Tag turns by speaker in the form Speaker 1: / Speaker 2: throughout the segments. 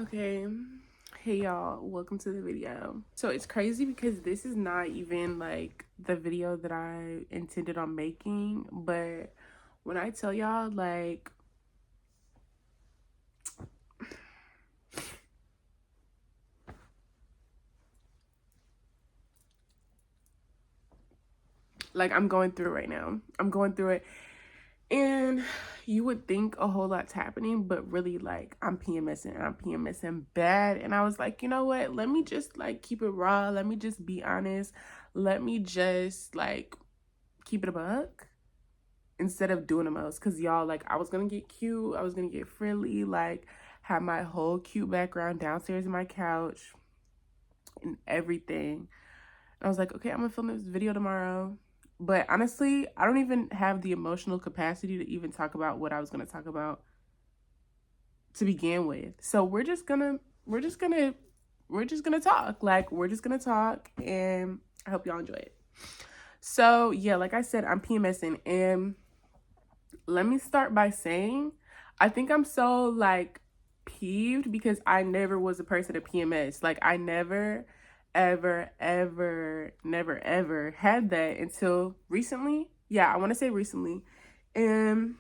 Speaker 1: Okay, hey y'all, welcome to the video. So it's crazy because this is not even like the video that I intended on making, but when I tell y'all like I'm going through it right now. I'm going through it, and you would think a whole lot's happening, but really like I'm PMSing and I'm PMSing bad. And I was like, you know what? Let me just like keep it raw. Let me just be honest. Let me just like keep it a buck instead of doing the most. Because y'all, like, I was gonna get cute, I was gonna get frilly, like have my whole cute background downstairs in my couch and everything. And I was like, okay, I'm gonna film this video tomorrow. But honestly, I don't even have the emotional capacity to even talk about what I was gonna talk about to begin with. So we're just gonna talk. Like, we're just gonna talk, and I hope y'all enjoy it. So yeah, like I said, I'm PMSing, and let me start by saying I think I'm so like peeved because I never was a person to PMS. Like, I never never ever had that until recently. Yeah, I want to say recently. And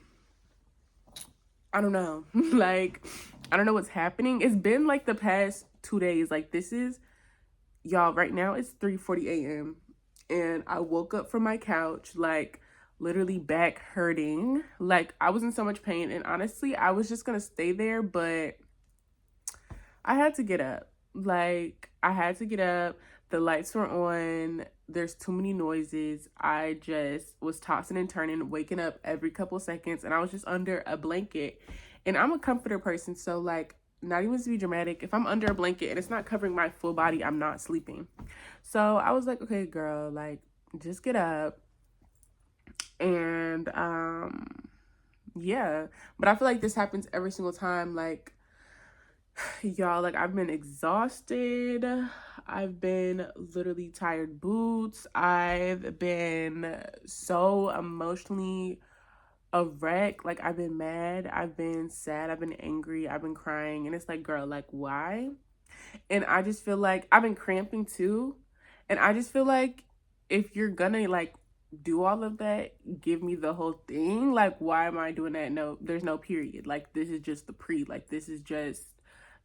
Speaker 1: I don't know. Like, I don't know what's happening. It's been like the past 2 days. Like, this is, y'all, right now it's 3:40 a.m. and I woke up from my couch like literally back hurting. Like, I was in so much pain, and honestly I was just gonna stay there, but I had to get up. Like, I had to get up. The lights were on. There's too many noises. I just was tossing and turning, waking up every couple seconds, and I was just under a blanket. And I'm a comforter person, so like, not even to be dramatic, if I'm under a blanket and it's not covering my full body, I'm not sleeping. So I was like, okay, girl, like, just get up. And yeah. But I feel like this happens every single time. Like, y'all, like, I've been exhausted. I've been literally tired boots. I've been so emotionally a wreck. Like, I've been mad, I've been sad, I've been angry, I've been crying. And it's like, girl, like, why? And I just feel like I've been cramping too. And I just feel like if you're gonna like do all of that, give me the whole thing. Like, why am I doing that? No, there's no period. Like, this is just the pre. Like, this is just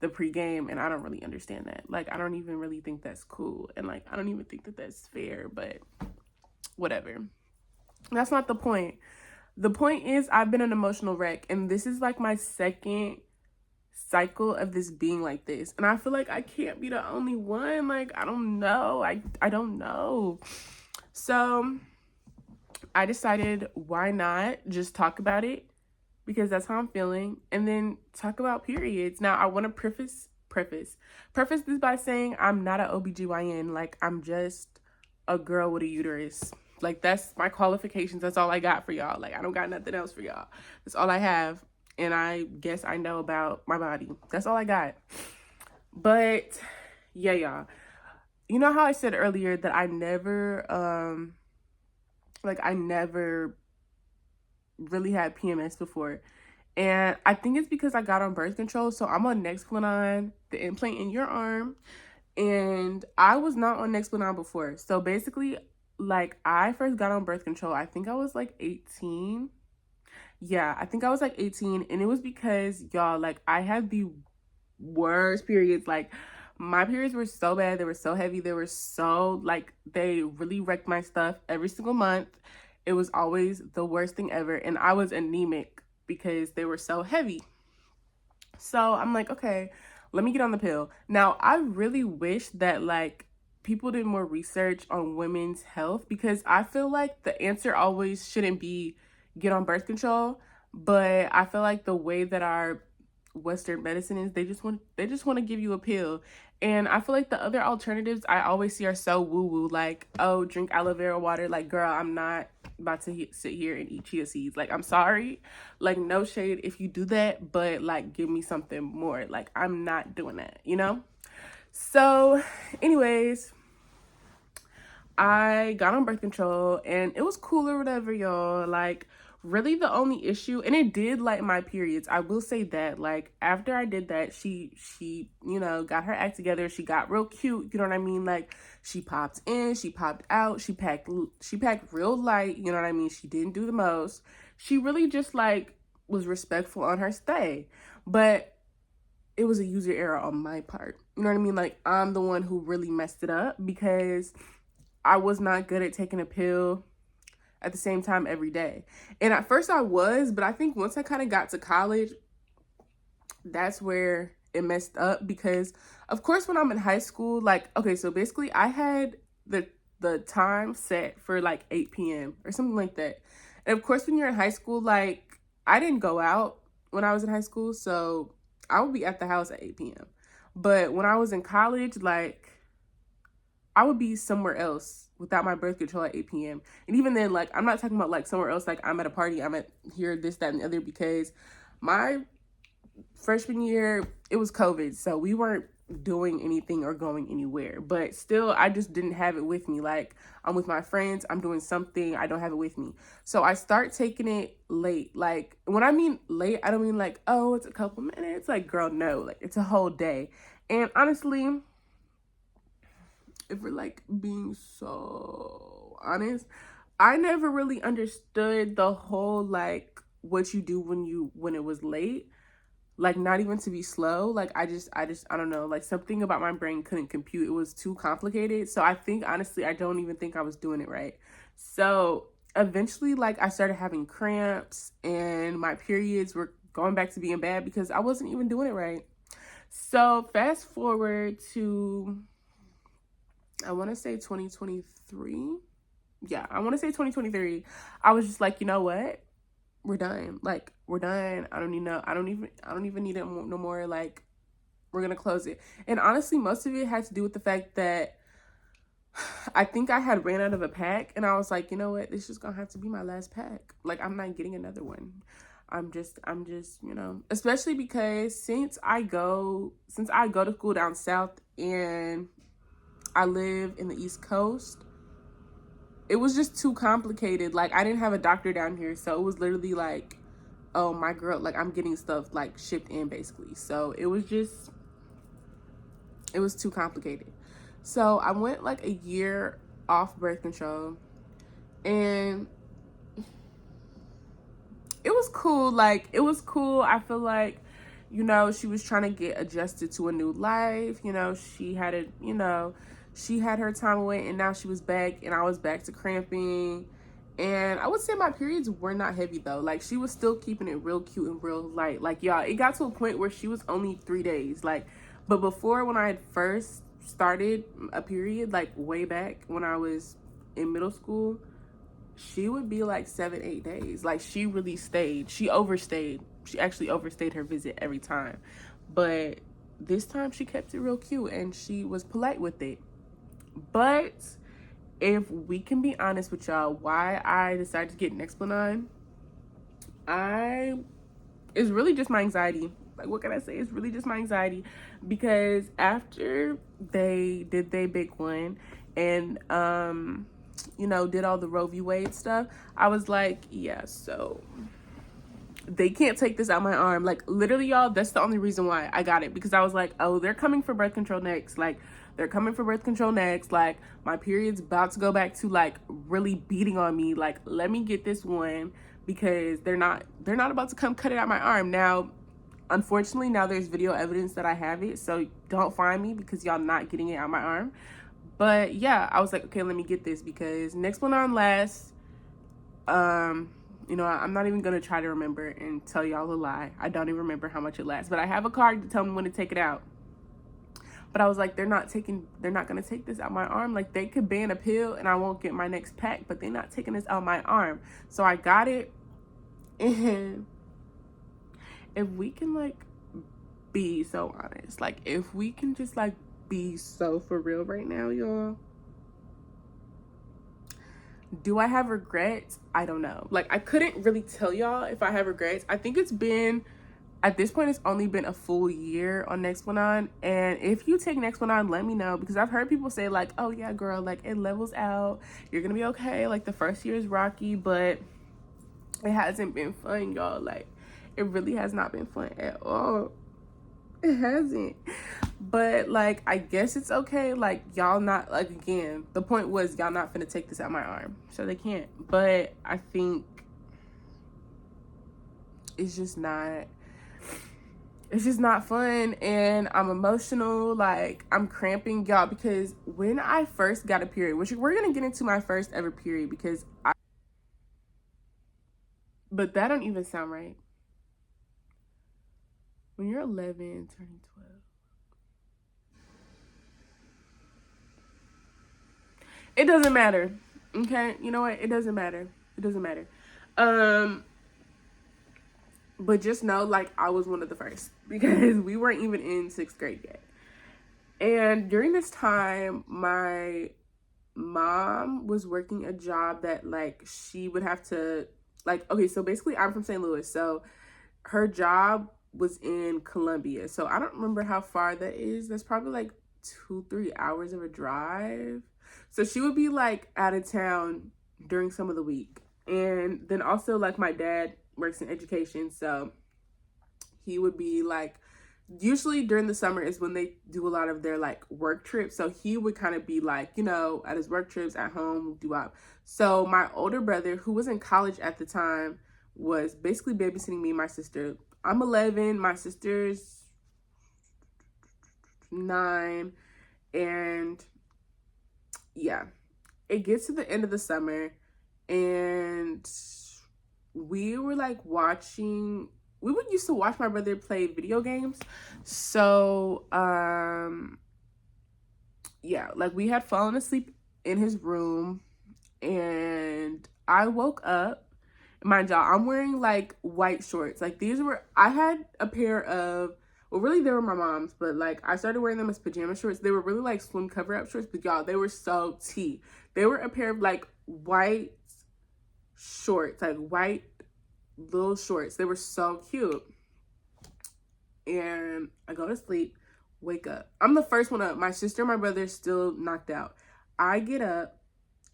Speaker 1: the pre-game, and I don't really understand that. Like, I don't even really think that's cool, and like, I don't even think that that's fair. But whatever. That's not the point. The point is, I've been an emotional wreck, and this is like my second cycle of this being like this, and I feel like I can't be the only one. Like, I don't know. I don't know. So I decided, why not just talk about it, because that's how I'm feeling, and then talk about periods. Now, I want to preface this by saying I'm not an OBGYN. Like, I'm just a girl with a uterus. Like, that's my qualifications. That's all I got for y'all. Like, I don't got nothing else for y'all. That's all I have. And I guess I know about my body. That's all I got. But yeah, y'all. You know how I said earlier that I never really had PMS before. And I think it's because I got on birth control. So I'm on Nexplanon, the implant in your arm. And I was not on Nexplanon before. So basically, like, I first got on birth control, I think I was like 18. Yeah, I think I was like 18. And it was because, y'all, like, I had the worst periods. Like, my periods were so bad. They were so heavy. They were so, like, they really wrecked my stuff every single month. It was always the worst thing ever. And I was anemic because they were so heavy. So I'm like, okay, let me get on the pill. Now, I really wish that like people did more research on women's health, because I feel like the answer always shouldn't be get on birth control, but I feel like the way that our Western medicine is, they just want to give you a pill. And I feel like the other alternatives I always see are so woo woo, like, oh, drink aloe vera water. Like, girl, I'm not about to sit here and eat chia seeds. Like, I'm sorry, like, no shade if you do that, but like, give me something more. Like, I'm not doing that, you know? So anyways, I got on birth control and it was cool or whatever, y'all. Like, Really the only issue, and it did lighten my periods, I will say that. Like after I did that, she got her act together. She got real cute, you know what I mean? Like she popped in, she popped out, she packed real light, you know what I mean? She didn't do the most. She really just like was respectful on her stay. But it was a user error on my part. You know what I mean? Like I'm the one who really messed it up because I was not good at taking a pill at the same time every day. And at first I was, but I think once I kind of got to college, that's where it messed up because of course when I'm in high school, like okay, so basically I had the time set for like 8 p.m. or something like that. And of course when you're in high school, like I didn't go out when I was in high school, so I would be at the house at 8 p.m. But when I was in college, like I would be somewhere else without my birth control at 8 p.m. And even then, like, I'm not talking about like somewhere else, like I'm at a party, I'm at here, this, that, and the other, because my freshman year, it was COVID. So we weren't doing anything or going anywhere. But still, I just didn't have it with me. Like, I'm with my friends, I'm doing something, I don't have it with me. So I start taking it late. Like, when I mean late, I don't mean like, oh, it's a couple minutes. Like, girl, no, like, it's a whole day. And honestly, if we're like being so honest, I never really understood the whole like what you do when it was late. Like not even to be slow. Like I don't know, like something about my brain couldn't compute. It was too complicated. So I think honestly I don't even think I was doing it right. So eventually like I started having cramps and my periods were going back to being bad because I wasn't even doing it right. So fast forward to I want to say 2023. Yeah, I want to say 2023. I was just like, you know what? We're done. Like, we're done. I don't even need it no more. Like, we're going to close it. And honestly, most of it had to do with the fact that I think I had ran out of a pack and I was like, you know what? This is going to have to be my last pack. Like, I'm not getting another one. I'm just, especially because since I go to school down south and I live in the East Coast, it was just too complicated. Like I didn't have a doctor down here, so it was literally like, oh my girl, like I'm getting stuff like shipped in basically. So it was too complicated. So I went like a year off birth control and it was cool. Like it was cool. I feel like, she was trying to get adjusted to a new life. She had her time away and now she was back and I was back to cramping. And I would say my periods were not heavy though. Like she was still keeping it real cute and real light. Like y'all, it got to a point where she was only 3 days. Like, but before when I had first started a period, like way back when I was in middle school, she would be like 7-8 days. Like she really stayed. She overstayed. She actually overstayed her visit every time. But this time she kept it real cute and she was polite with it. But if we can be honest with y'all, why I decided to get Nexplanon, it's really just my anxiety. Like, what can I say? It's really just my anxiety because after they did their big one and, did all the Roe v. Wade stuff, I was like, yeah, so they can't take this out my arm. Like, literally, y'all, that's the only reason why I got it. Because I was like, oh, they're coming for birth control next. Like, they're coming for birth control next. Like, my period's about to go back to, like, really beating on me. Like, let me get this one because they're not about to come cut it out my arm. Now, unfortunately, now there's video evidence that I have it. So, don't find me because y'all not getting it out my arm. But, yeah, I was like, okay, let me get this because Nexplanon lasts, I'm not even going to try to remember and tell y'all a lie. I don't even remember how much it lasts. But I have a card to tell me when to take it out. But I was like, they're not going to take this out my arm. Like, they could ban a pill and I won't get my next pack. But they're not taking this out my arm. So I got it. And if we can, like, be so honest. Like, if we can just, like, be so for real right now, y'all. Do I have regrets? I don't know. Like, I couldn't really tell y'all if I have regrets. I think at this point, it's only been a full year on Nexplanon. And if you take Nexplanon, let me know. Because I've heard people say, like, oh, yeah, girl, like, it levels out. You're going to be okay. Like, the first year is rocky. But It hasn't been fun, y'all. Like, it really has not been fun at all. It hasn't. But like, I guess it's okay. Like, y'all not, like, again, the point was y'all not finna take this out my arm, so they can't. But I think it's just not fun, and I'm emotional. Like, I'm cramping, y'all, because when I first got a period, which we're gonna get into my first ever period, because but that don't even sound right. When you're 11 turning 12, it doesn't matter. Okay, you know what? It doesn't matter. It doesn't matter. But just know, like, I was one of the first because we weren't even in 6th grade yet. And during this time, my mom was working a job that, like, she would have to, like, okay, so basically I'm from St. Louis, so her job was in Columbia. So I don't remember how far that is. That's probably like 2-3 hours of a drive. So she would be like out of town during some of the week. And then also, like, my dad works in education, so he would be like, usually during the summer is when they do a lot of their like work trips. So he would kind of be like, you know, at his work trips, at home, do out. So my older brother, who was in college at the time, was basically babysitting me and my sister. I'm 11, my sister's 9, and yeah, it gets to the end of the summer, and we were like we would used to watch my brother play video games. So yeah, like, we had fallen asleep in his room, and I woke up. Mind y'all, I'm wearing like white shorts. Like, I had a pair of, well, really they were my mom's, but like I started wearing them as pajama shorts. They were really like swim cover up shorts, but y'all, they were so tea. They were a pair of like white shorts, like white little shorts. They were so cute. And I go to sleep, wake up. I'm the first one up. My sister and my brother still knocked out. I get up,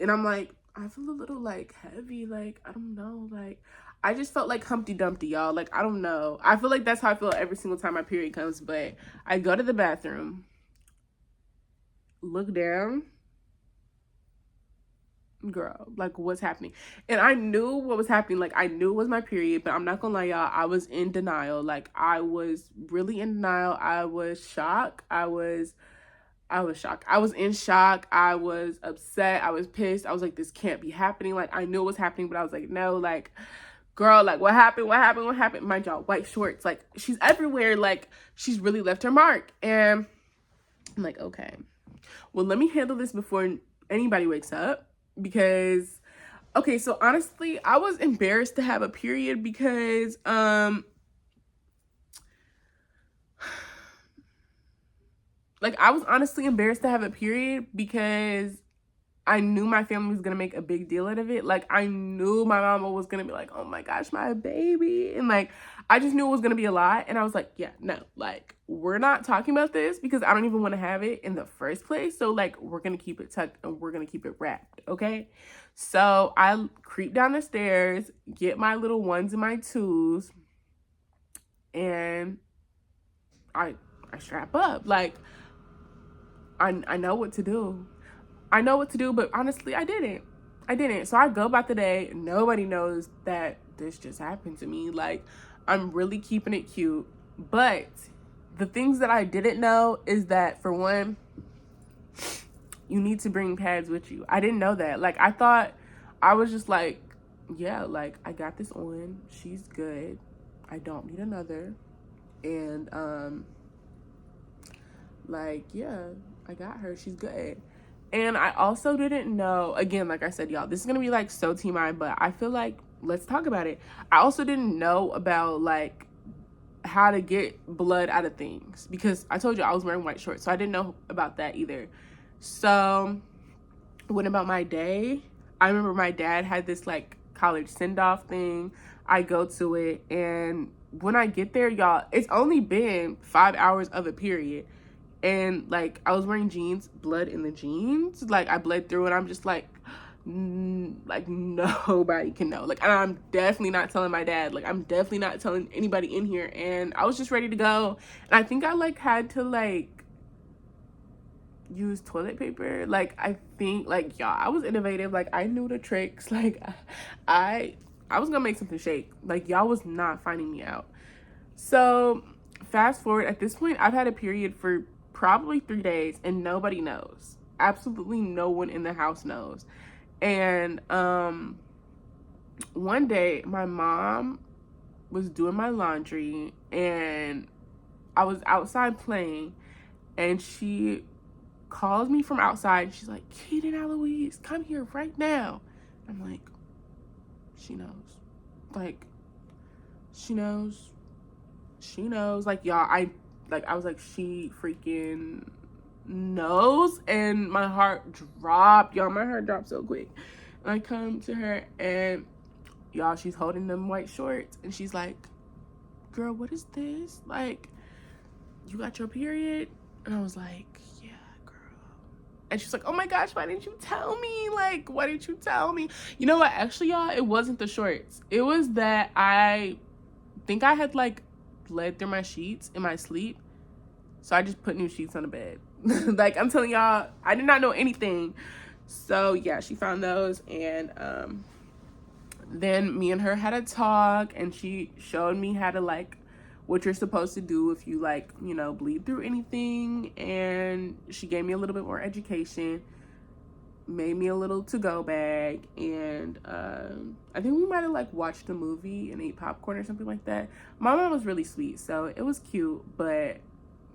Speaker 1: and I'm like, I feel a little like heavy. Like, I don't know. Like, I just felt like Humpty Dumpty, y'all. Like, I don't know. I feel like that's how I feel every single time my period comes. But I go to the bathroom, look down. Girl, like, what's happening? And I knew what was happening. Like, I knew it was my period, but I'm not gonna lie, y'all, I was in denial. Like, I was really in denial. I was shocked. I was shocked. I was in shock. I was upset. I was pissed. I was like, this can't be happening. Like, I knew it was happening, but I was like, no, like, girl, like, what happened? What happened? What happened? Mind y'all, white shorts. Like, she's everywhere. Like, she's really left her mark. And I'm like, okay, well, let me handle this before anybody wakes up. Because, okay, so honestly, I was embarrassed to have a period because, like, I was honestly embarrassed to have a period because I knew my family was gonna make a big deal out of it. Like, I knew my mama was gonna be like, oh my gosh, my baby. And like, I just knew it was gonna be a lot. And I was like, yeah, no, like, we're not talking about this because I don't even want to have it in the first place. So like, we're gonna keep it tucked and we're gonna keep it wrapped, okay? So I creep down the stairs, get my little ones and my twos, and I strap up. Like, I know what to do. I know what to do, but honestly, I didn't. So I go about the day. Nobody knows that this just happened to me. Like, I'm really keeping it cute. But the things that I didn't know is that, for one, you need to bring pads with you. I didn't know that. Like, I thought, I was just like, yeah, like, I got this on. She's good. I don't need another. And, like, yeah, I got her. She's good. And I also didn't know, again, like I said, y'all, this is going to be like so TMI, but I feel like, let's talk about it. I also didn't know about like how to get blood out of things because I told you I was wearing white shorts. So I didn't know about that either. So what about my day? I remember my dad had this like college send-off thing. I go to it, and when I get there, y'all, it's only been 5 hours of a period. And like, I was wearing jeans, blood in the jeans. Like, I bled through, and I'm just like, like nobody can know. Like, and I'm definitely not telling my dad. Like, I'm definitely not telling anybody in here. And I was just ready to go. And I think I like had to like use toilet paper. Like, I think like y'all, I was innovative. Like, I knew the tricks. Like, I was gonna make something shake. Like, y'all was not finding me out. So fast forward, at this point I've had a period for probably 3 days and nobody knows. Absolutely no one in the house knows. And one day my mom was doing my laundry and I was outside playing, and she calls me from outside. She's like, Kiden-Aloyse, come here right now. I'm like, she knows. Like, she knows. She knows. Like, y'all, I was like, she freaking knows. And my heart dropped. Y'all, my heart dropped so quick. And I come to her and y'all, she's holding them white shorts and she's like, girl, what is this? Like, you got your period? And I was like, yeah, girl. And she's like, oh my gosh, why didn't you tell me? Like, why didn't you tell me? You know what? Actually, y'all, it wasn't the shorts. It was that I think I had like bled through my sheets in my sleep. So I just put new sheets on the bed. Like, I'm telling y'all, I did not know anything. So yeah, she found those. And then me and her had a talk, and she showed me how to like what you're supposed to do if you like, you know, bleed through anything. And she gave me a little bit more education, made me a little to-go bag, and I think we might have like watched a movie and ate popcorn or something like that. My mom was really sweet, so it was cute, but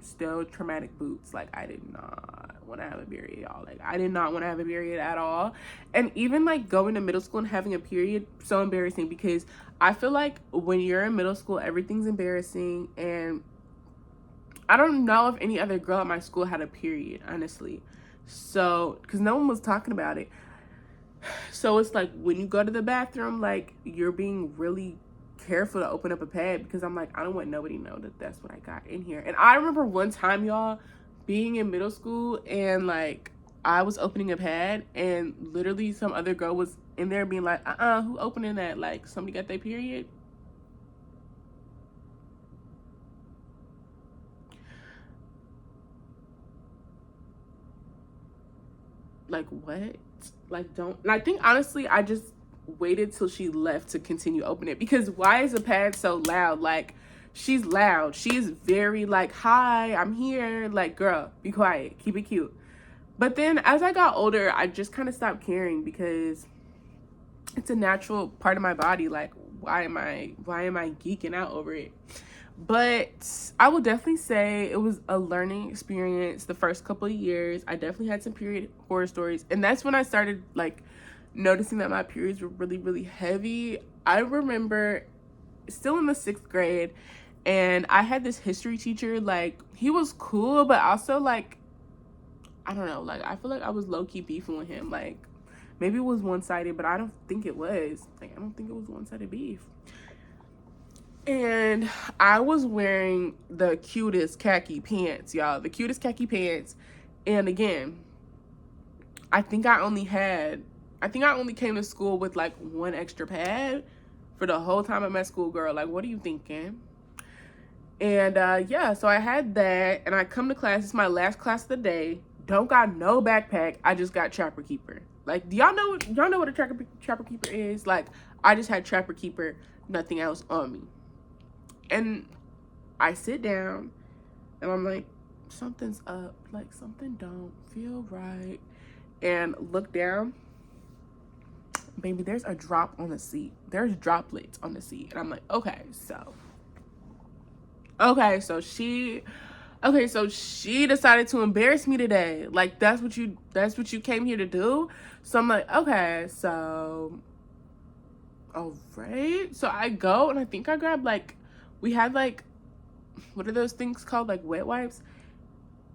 Speaker 1: still traumatic boots. Like, I did not want to have a period, y'all. Like, I did not want to have a period at all. And even like going to middle school and having a period, so embarrassing, because I feel like when you're in middle school, everything's embarrassing. And I don't know if any other girl at my school had a period, honestly. So, because no one was talking about it. So it's like when you go to the bathroom, like, you're being really careful to open up a pad, because I'm like, I don't want nobody to know that that's what I got in here. And I remember one time, y'all, being in middle school and like I was opening a pad and literally some other girl was in there being like, who opening that? Like, somebody got their period? Like, what? Like, don't. And I think honestly I just waited till she left to continue opening it, because why is the pad so loud? Like, she's loud, she's very like, hi, I'm here. Like, girl, be quiet, keep it cute. But then as I got older, I just kind of stopped caring, because it's a natural part of my body. Like, why am I geeking out over it? But I will definitely say it was a learning experience the first couple of years. I definitely had some period horror stories. And that's when I started like noticing that my periods were really, really heavy. I remember still in the 6th grade, and I had this history teacher. Like, he was cool, but also like, I don't know, like, I feel like I was low-key beefing with him. Like, maybe it was one-sided, but I don't think it was. Like, I don't think it was one-sided beef. And I was wearing the cutest khaki pants, y'all. The cutest khaki pants. And again, I think I only came to school with like one extra pad for the whole time I'm at school, girl. Like, what are you thinking? And yeah, so I had that, and I come to class. It's my last class of the day. Don't got no backpack. I just got Trapper Keeper. Like, do y'all know what a Trapper Keeper is? Like, I just had Trapper Keeper, nothing else on me. And I sit down and I'm like, something's up. Like, something don't feel right. And look down. Baby, there's a drop on the seat. There's droplets on the seat. And I'm like, okay, so she decided to embarrass me today. Like, that's what you came here to do? So I'm like, okay, so all right. So I go, and I think I grabbed like, we had like, what are those things called? Like wet wipes.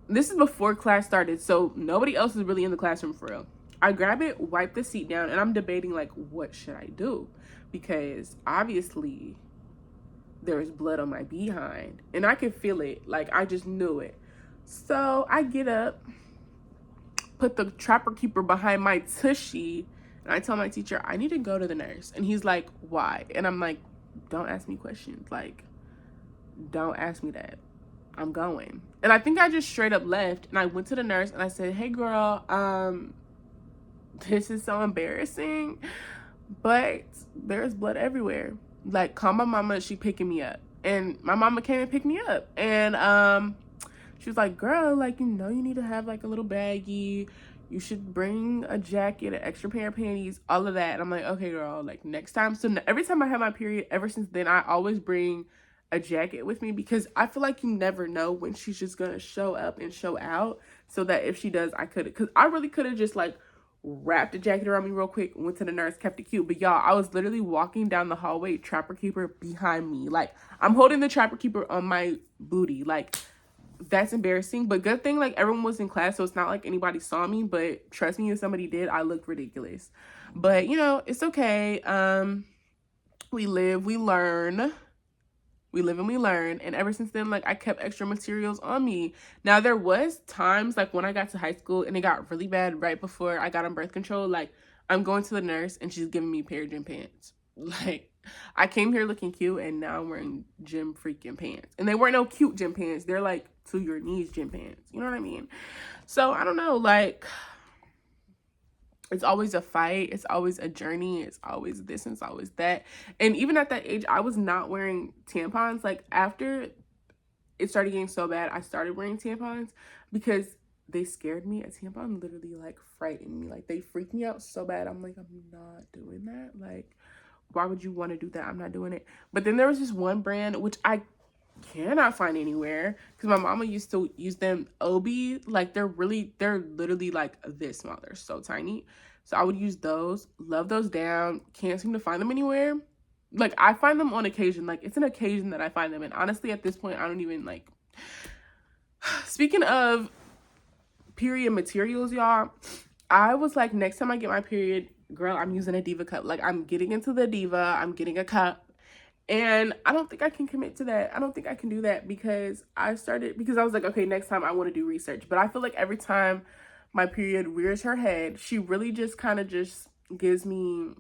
Speaker 1: This is before class started, so nobody else is really in the classroom for real. I grab it, wipe the seat down, and I'm debating like, what should I do? Because obviously there was blood on my behind, and I could feel it. Like, I just knew it. So I get up, put the Trapper Keeper behind my tushy, And I tell my teacher, I need to go to the nurse. And he's like, why? And I'm like, don't ask me questions. Like, don't ask me that. I'm going. And I think I just straight up left. And I went to the nurse and I said, hey, girl, this is so embarrassing, but there's blood everywhere. Like, call my mama, she picking me up. And my mama came and picked me up. And she was like, girl, like, you know, you need to have like a little baggie. You should bring a jacket, an extra pair of panties, all of that. And I'm like, okay, girl, like next time. So every time I have my period, ever since then, I always bring a jacket with me, because I feel like you never know when she's just gonna show up and show out, so that if she does, I could, because I really could have just like wrapped a jacket around me real quick, went to the nurse, kept it cute. But y'all, I was literally walking down the hallway, Trapper Keeper behind me. Like, I'm holding the Trapper Keeper on my booty. Like, that's embarrassing. But good thing, like, everyone was in class, so it's not like anybody saw me. But trust me, if somebody did, I looked ridiculous. But, you know, it's okay. We live, we learn. We live and we learn. And ever since then, like, I kept extra materials on me. Now, there was times, like, when I got to high school and it got really bad right before I got on birth control, like, I'm going to the nurse and she's giving me a pair of gym pants. Like, I came here looking cute and now I'm wearing gym freaking pants. And they weren't no cute gym pants. They're, like, to your knees gym pants. You know what I mean? So, I don't know, like, it's always a fight. It's always a journey. It's always this and it's always that. And even at that age, I was not wearing tampons. Like, after it started getting so bad, I started wearing tampons because they scared me. A tampon literally, like, frightened me. Like, they freaked me out so bad. I'm like, I'm not doing that. Like, why would you want to do that? I'm not doing it. But then there was this one brand, which I cannot find anywhere, because my mama used to use them, Obi. Like, they're literally like this small. They're so tiny. So I would use those. Love those down. Can't seem to find them anywhere. Like, I find them on occasion. Like, it's an occasion that I find them. And honestly, at this point, I don't even, like, speaking of period materials, y'all, I was like, next time I get my period, girl, I'm using a Diva cup. Like, I'm getting into the Diva. I'm getting a cup. And I don't think I can commit to that. I don't think I can do that, because I was like, okay, next time I want to do research. But I feel like every time my period rears her head, she really just kind of just gives me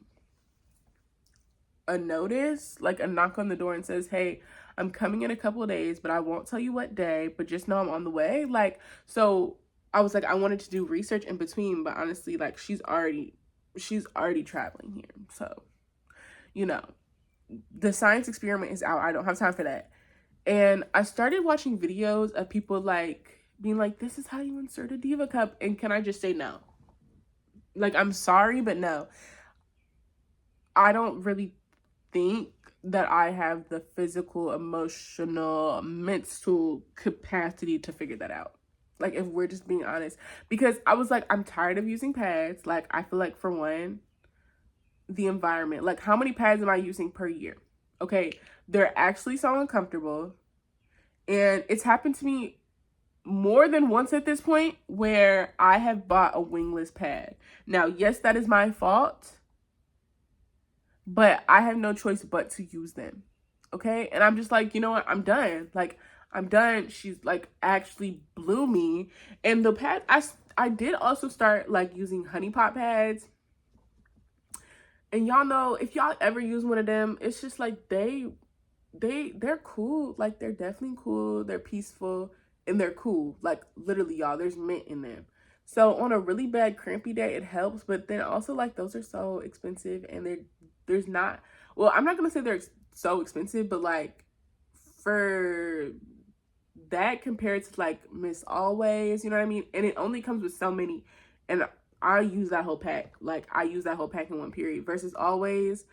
Speaker 1: a notice, like a knock on the door, and says, hey, I'm coming in a couple of days, but I won't tell you what day, but just know I'm on the way. Like, so I was like, I wanted to do research in between, but honestly, like, she's already traveling here. So, you know, the science experiment is out. I don't have time for that. And I started watching videos of people, like, being like, this is how you insert a Diva cup. And can I just say no? Like, I'm sorry, but no. I don't really think that I have the physical, emotional, mental capacity to figure that out. Like, if we're just being honest. Because I was like, I'm tired of using pads. Like, I feel like, for one, the environment, like, how many pads am I using per year? Okay, they're actually so uncomfortable. And it's happened to me more than once at this point, where I have bought a wingless pad. Now, yes, that is my fault, but I have no choice but to use them. Okay, and I'm just like, you know what, I'm done. Like, I'm done. She's, like, actually blew me. And the pad, I did also start, like, using honey pot pads. And y'all know, if y'all ever use one of them, it's just like, they're cool. Like, they're definitely cool. They're peaceful and they're cool. Like, literally, y'all, there's mint in them. So on a really bad crampy day, it helps. But then also, like, those are so expensive, and there's not, well, I'm not gonna say they're so expensive, but, like, for that compared to, like, Miss Always, you know what I mean? And it only comes with so many, and I use that whole pack. Like, I use that whole pack in one period, versus Always,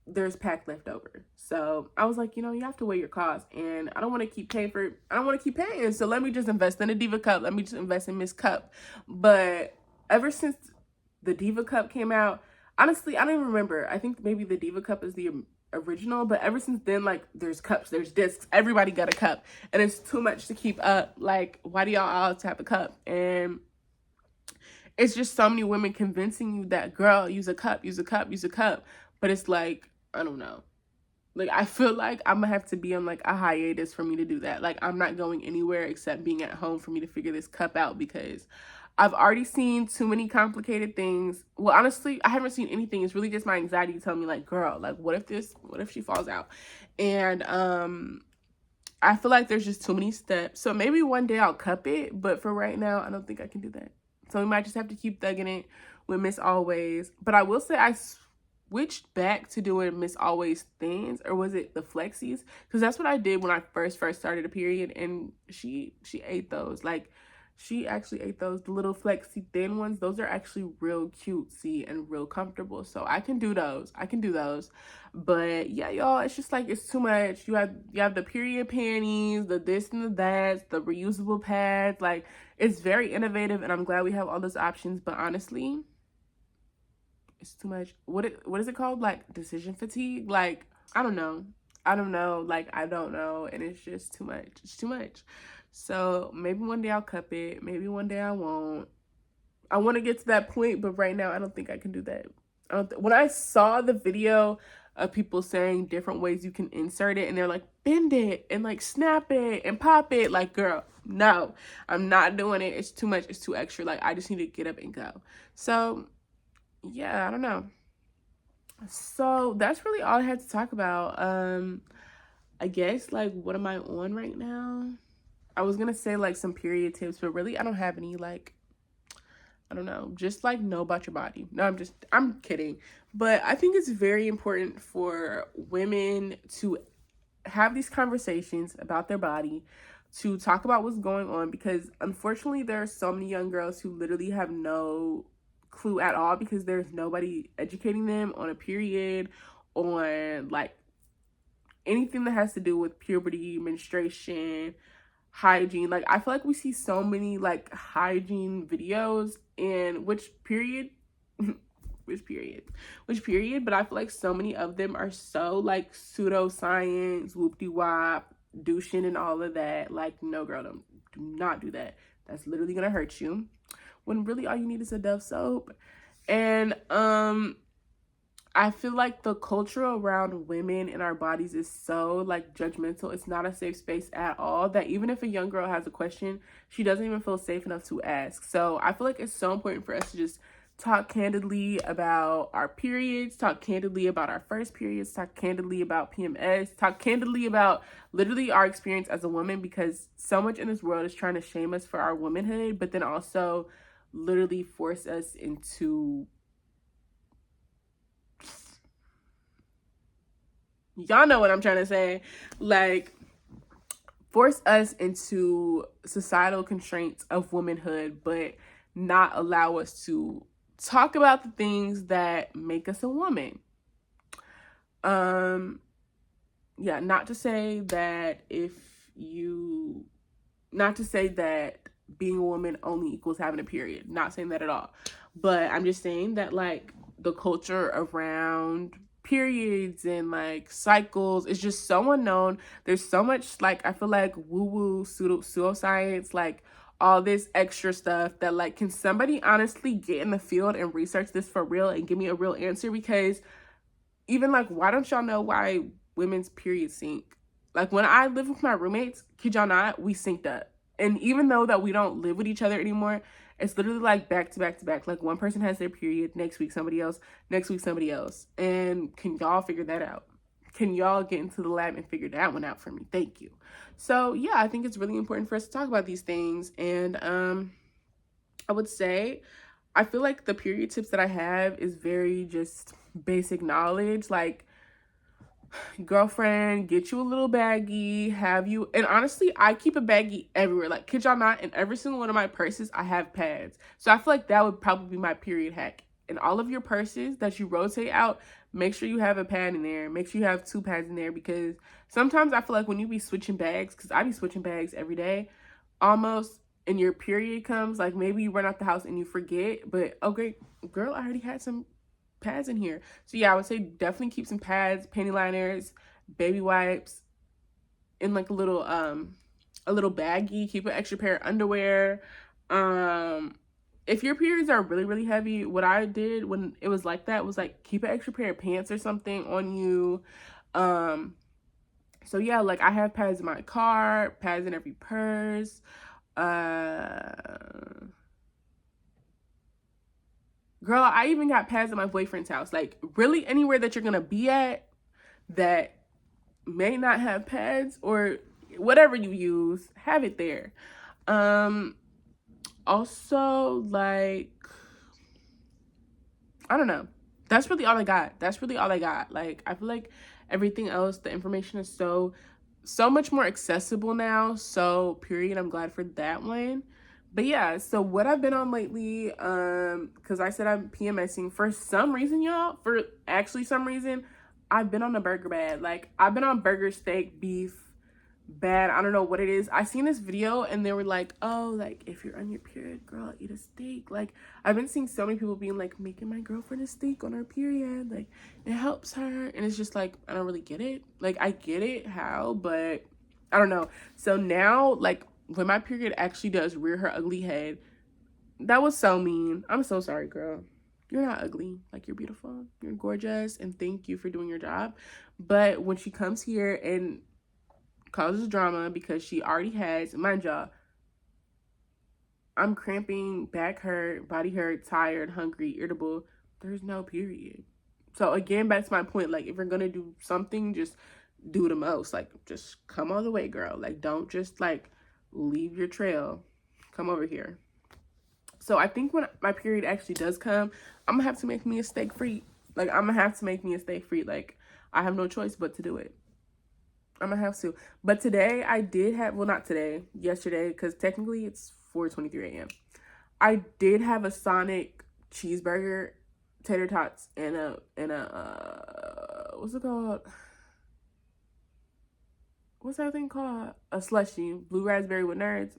Speaker 1: there's pack left over. So I was like, you know, you have to weigh your costs, and I don't want to keep paying. So let me just invest in a Diva cup. Let me just invest in Miss Cup. But ever since the Diva cup came out, honestly, I don't even remember. I think maybe the Diva cup is the original, but ever since then, like, there's cups, there's discs, everybody got a cup, and it's too much to keep up. Like, why do y'all all have to have a cup? And it's just so many women convincing you that, girl, use a cup, use a cup, use a cup. But it's like, I don't know. Like, I feel like I'm gonna have to be on like a hiatus for me to do that. Like, I'm not going anywhere except being at home for me to figure this cup out, because I've already seen too many complicated things. Well, honestly, I haven't seen anything. It's really just my anxiety telling me like, girl, like, what if she falls out? And I feel like there's just too many steps. So maybe one day I'll cup it, but for right now, I don't think I can do that. So we might just have to keep thugging it with Miss Always. But I will say I switched back to doing Miss Always thins, or was it the flexies? Because that's what I did when I first started a period, and she ate those. Like, she actually ate those, the little flexi thin ones. Those are actually real cutesy and real comfortable. So I can do those. I can do those. But yeah, y'all, it's just like, it's too much. You have the period panties, the this and the that, the reusable pads. Like, it's very innovative, and I'm glad we have all those options. But honestly, it's too much. What is it called? Like, decision fatigue? Like, I don't know. I don't know. Like, I don't know. And it's just too much. It's too much. So maybe one day I'll cup it. Maybe one day I won't. I want to get to that point, but right now I don't think I can do that. When I saw the video of people saying different ways you can insert it, and they're like, bend it and like snap it and pop it, like, girl, no, I'm not doing it. It's too much. It's too extra. Like, I just need to get up and go. So yeah, I don't know. So that's really all I had to talk about. I guess, like, what am I on right now? I was gonna say like some period tips, but really I don't have any. Like, I don't know, just like, know about your body. No, I'm kidding. But I think it's very important for women to have these conversations about their body, to talk about what's going on, because unfortunately there are so many young girls who literally have no clue at all, because there's nobody educating them on a period, on like anything that has to do with puberty, menstruation, hygiene. Like, I feel like we see so many like hygiene videos, and which period which period, but I feel like so many of them are so like pseudoscience, whoop-de-wop, douching and all of that. Like, no, girl, do not do that. That's literally gonna hurt you, when really all you need is a Dove soap. And I feel like the culture around women and our bodies is so like judgmental. It's not a safe space at all, that even if a young girl has a question, she doesn't even feel safe enough to ask. So I feel like it's so important for us to just talk candidly about our periods, talk candidly about our first periods, talk candidly about PMS, talk candidly about literally our experience as a woman, because so much in this world is trying to shame us for our womanhood, but then also literally force us into, y'all know what I'm trying to say, like, force us into societal constraints of womanhood, but not allow us to talk about the things that make us a woman. Yeah, not to say that being a woman only equals having a period. Not saying that at all. But I'm just saying that, like, the culture around periods and like cycles is just so unknown. There's so much, like, I feel like woo-woo pseudoscience, like all this extra stuff that, like, can somebody honestly get in the field and research this for real and give me a real answer? Because even like, why don't y'all know why women's periods sync? Like, when I lived with my roommates, kid y'all not, we synced up. And even though that we don't live with each other anymore, it's literally like back to back to back. Like, one person has their period, next week somebody else, next week somebody else. And can y'all figure that out? Can y'all get into the lab and figure that one out for me? Thank you. So yeah, I think it's really important for us to talk about these things. And I would say, I feel like the period tips that I have is very just basic knowledge. Like, girlfriend, get you a little baggie, and honestly, I keep a baggie everywhere. Like, kid y'all not, in every single one of my purses, I have pads. So I feel like that would probably be my period hack. In all of your purses that you rotate out, make sure you have a pad in there. Make sure you have 2 pads in there, because sometimes I feel like when you be switching bags, because I be switching bags every day, almost, and your period comes, like, maybe you run out the house and you forget, but okay, girl, I already had some pads in here. So yeah, I would say definitely keep some pads, panty liners, baby wipes in like a little baggie. Keep an extra pair of underwear. If your periods are really, really heavy, what I did when it was like that was like, keep an extra pair of pants or something on you. So yeah, like I have pads in my car, pads in every purse. Girl, I even got pads at my boyfriend's house. Like really anywhere that you're gonna be at that may not have pads or whatever you use, have it there. Also, like, I don't know. That's really all I got. That's really all I got. Like, I feel like everything else, the information is so much more accessible now. So, period. I'm glad for that one. But yeah, so what I've been on lately, because I said I'm PMSing for some reason, y'all. For actually some reason, I've been on a burger bad. Like, I've been on burger, steak, beef, bad. I don't know what it is. I seen this video and they were like, oh, like if you're on your period, girl, eat a steak. Like I've been seeing so many people being like, making my girlfriend a steak on her period, like it helps her. And it's just like, I don't really get it. Like I get it how, but I don't know. So now, like when my period actually does rear her ugly head, that was so mean. I'm so sorry, girl. You're not ugly. Like you're beautiful, you're gorgeous, and thank you for doing your job. But when she comes here and causes drama because she already has, mind y'all, I'm cramping, back hurt, body hurt, tired, hungry, irritable. There's no period. So again, back to my point, like if you're gonna do something, just do the most. Like just come all the way, girl. Like don't just like leave your trail. Come over here. So I think when my period actually does come, I'm gonna have to make me a steak free. Like I'm gonna have to make me a steak free. Like I have no choice but to do it. I'm gonna have to. But today I did have, well, not today, yesterday, because technically it's 4:23 a.m. I did have a Sonic cheeseburger, tater tots, and what's it called? What's that thing called? A slushy, blue raspberry with nerds.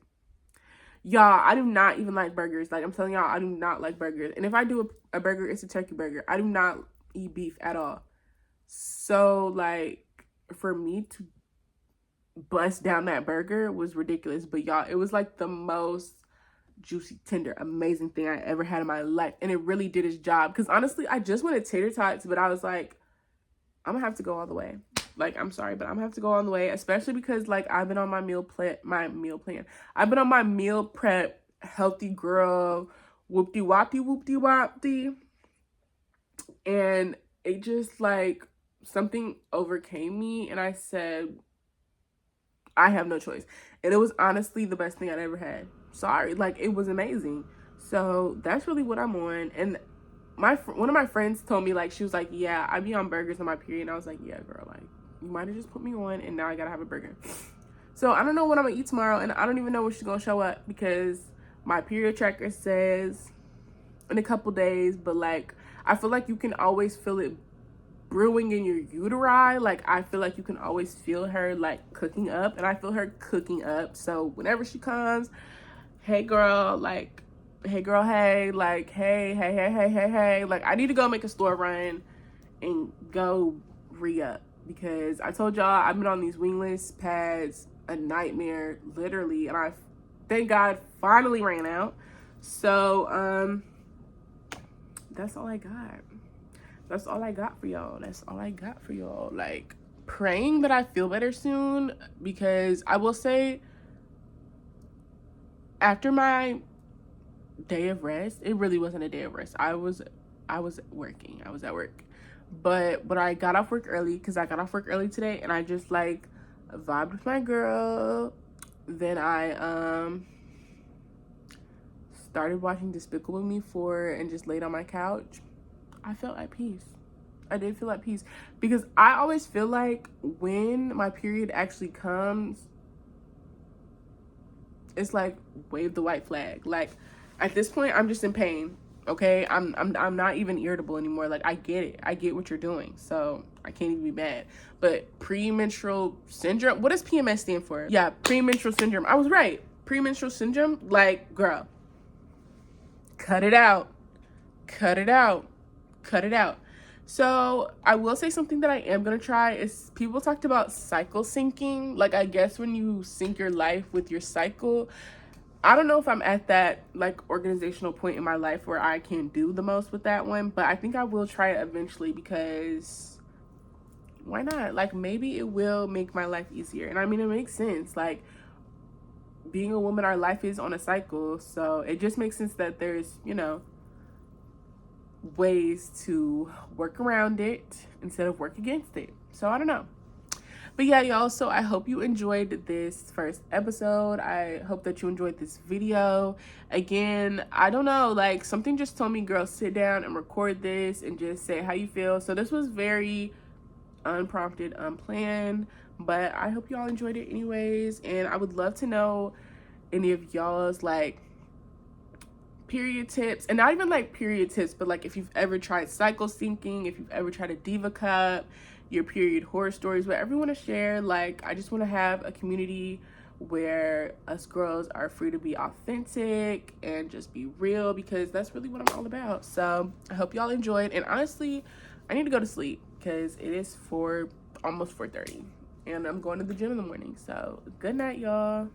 Speaker 1: Y'all, I do not even like burgers. Like I'm telling y'all, I do not like burgers. And if I do a burger, it's a turkey burger. I do not eat beef at all. So like for me to bust down that burger was ridiculous. But y'all, it was like the most juicy, tender, amazing thing I ever had in my life. And it really did its job. Because honestly, I just wanted tater tots, but I was like, I'm gonna have to go all the way. Like, I'm sorry, but I'm gonna have to go all the way, especially because like I've been on my meal plan. I've been on my meal prep, healthy girl, whoopty-whoppy. And it just like something overcame me and I said, I have no choice. And it was honestly the best thing I'd ever had. Sorry, like it was amazing. So that's really what I'm on. And one of my friends told me, like, she was like, yeah, I be on burgers on my period. And I was like, yeah, girl, like you might have just put me on and now I gotta have a burger. So I don't know what I'm gonna eat tomorrow, and I don't even know when she's gonna show up because my period tracker says in a couple days, but like I feel like you can always feel it brewing in your uteri. Like I feel like you can always feel her like cooking up, and I feel her cooking up. So whenever she comes, hey girl, like hey girl, hey, like hey, like I need to go make a store run and go re-up because I told y'all I've been on these wingless pads, a nightmare literally, and I thank God finally ran out. So that's all I got. That's all I got for y'all. That's all I got for y'all. Like, praying that I feel better soon, because I will say, after my day of rest, it really wasn't a day of rest. I was working. I was at work. But I got off work early, because I got off work early today, and I just, like, vibed with my girl. Then I, started watching Despicable Me 4 and just laid on my couch. I felt at peace. I did feel at peace because I always feel like when my period actually comes, it's like wave the white flag. Like at this point, I'm just in pain. Okay, I'm not even irritable anymore. Like I get it. I get what you're doing. So I can't even be mad. But premenstrual syndrome. What does PMS stand for? Yeah, premenstrual syndrome. I was right. Premenstrual syndrome. Like girl, cut it out. Cut it out. Cut it out. So I will say something that I am going to try is people talked about cycle syncing. Like I guess when you sync your life with your cycle, I don't know if I'm at that like organizational point in my life where I can do the most with that one, but I think I will try it eventually because why not? Like, maybe it will make my life easier. And I mean, it makes sense. Like, being a woman, our life is on a cycle. So it just makes sense that there's, you know, ways to work around it instead of work against it. So I don't know. But yeah, y'all, so I hope you enjoyed this first episode. I hope that you enjoyed this video. Again, I don't know, like, something just told me, girl, sit down and record this and just say how you feel. So this was very unprompted, unplanned, but I hope y'all enjoyed it anyways. And I would love to know any of y'all's, like, period tips, and not even like period tips, but like if you've ever tried cycle syncing, if you've ever tried a diva cup, your period horror stories, whatever you want to share. Like, I just want to have a community where us girls are free to be authentic and just be real, because that's really what I'm all about. So I hope y'all enjoyed, and honestly, I need to go to sleep because it is almost 4:30 and I'm going to the gym in the morning. So good night, y'all.